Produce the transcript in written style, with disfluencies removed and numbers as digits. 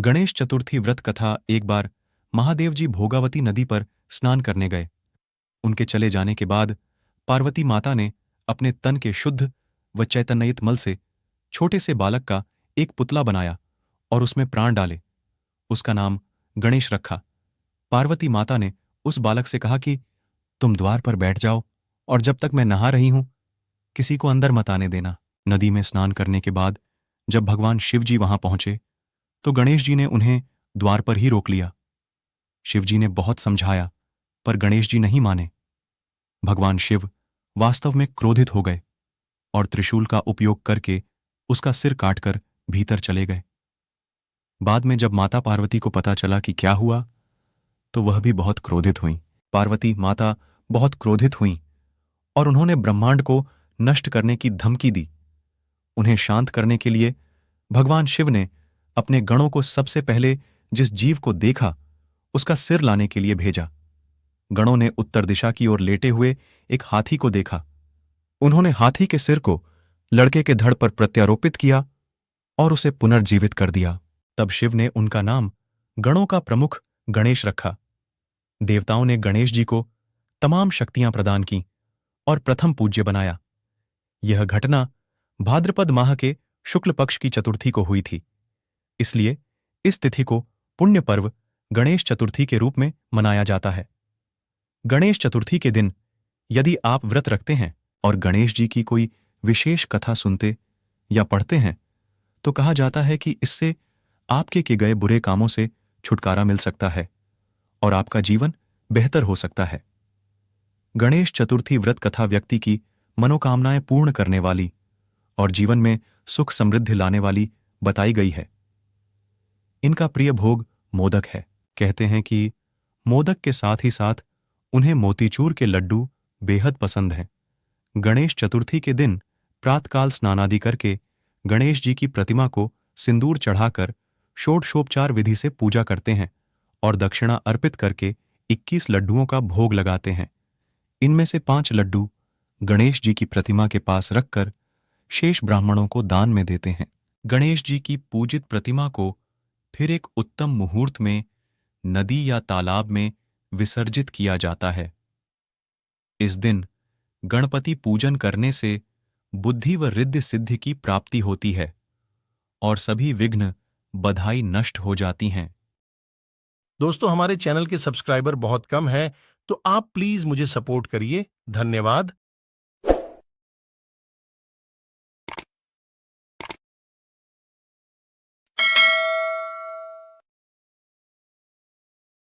गणेश चतुर्थी व्रत कथा। एक बार महादेव जी भोगावती नदी पर स्नान करने गए। उनके चले जाने के बाद पार्वती माता ने अपने तन के शुद्ध व चैतन्यित मल से छोटे से बालक का एक पुतला बनाया और उसमें प्राण डाले। उसका नाम गणेश रखा। पार्वती माता ने उस बालक से कहा कि तुम द्वार पर बैठ जाओ और जब तक मैं नहा रही हूं किसी को अंदर मत आने देना। नदी में स्नान करने के बाद जब भगवान शिव जी वहां पहुंचे तो गणेश जी ने उन्हें द्वार पर ही रोक लिया। शिव जी ने बहुत समझाया पर गणेश जी नहीं माने। भगवान शिव वास्तव में क्रोधित हो गए और त्रिशूल का उपयोग करके उसका सिर काटकर भीतर चले गए। बाद में जब माता पार्वती को पता चला कि क्या हुआ तो वह भी बहुत क्रोधित हुईं। पार्वती माता बहुत क्रोधित हुईं और उन्होंने ब्रह्मांड को नष्ट करने की धमकी दी। उन्हें शांत करने के लिए भगवान शिव ने अपने गणों को सबसे पहले जिस जीव को देखा उसका सिर लाने के लिए भेजा। गणों ने उत्तर दिशा की ओर लेटे हुए एक हाथी को देखा। उन्होंने हाथी के सिर को लड़के के धड़ पर प्रत्यारोपित किया और उसे पुनर्जीवित कर दिया। तब शिव ने उनका नाम गणों का प्रमुख गणेश रखा। देवताओं ने गणेश जी को तमाम शक्तियां प्रदान की और प्रथम पूज्य बनाया। यह घटना भाद्रपद माह के शुक्ल पक्ष की चतुर्थी को हुई थी। इसलिए इस तिथि को पुण्य पर्व गणेश चतुर्थी के रूप में मनाया जाता है। गणेश चतुर्थी के दिन यदि आप व्रत रखते हैं और गणेश जी की कोई विशेष कथा सुनते या पढ़ते हैं तो कहा जाता है कि इससे आपके किए गए बुरे कामों से छुटकारा मिल सकता है और आपका जीवन बेहतर हो सकता है। गणेश चतुर्थी व्रत कथा व्यक्ति की मनोकामनाएं पूर्ण करने वाली और जीवन में सुख समृद्धि लाने वाली बताई गई है। इनका प्रिय भोग मोदक है। कहते हैं कि मोदक के साथ ही साथ उन्हें मोतीचूर के लड्डू बेहद पसंद हैं। गणेश चतुर्थी के दिन प्रातकाल स्नानादि करके गणेश जी की प्रतिमा को सिंदूर चढ़ाकर षोडशोपचार विधि से पूजा करते हैं और दक्षिणा अर्पित करके 21 लड्डुओं का भोग लगाते हैं। इनमें से 5 लड्डू गणेश जी की प्रतिमा के पास रखकर शेष ब्राह्मणों को दान में देते हैं। गणेश जी की पूजित प्रतिमा को फिर एक उत्तम मुहूर्त में नदी या तालाब में विसर्जित किया जाता है। इस दिन गणपति पूजन करने से बुद्धि व रिद्धि सिद्धि की प्राप्ति होती है और सभी विघ्न बधाई नष्ट हो जाती हैं। दोस्तों, हमारे चैनल के सब्सक्राइबर बहुत कम हैं, तो आप प्लीज मुझे सपोर्ट करिए। धन्यवाद।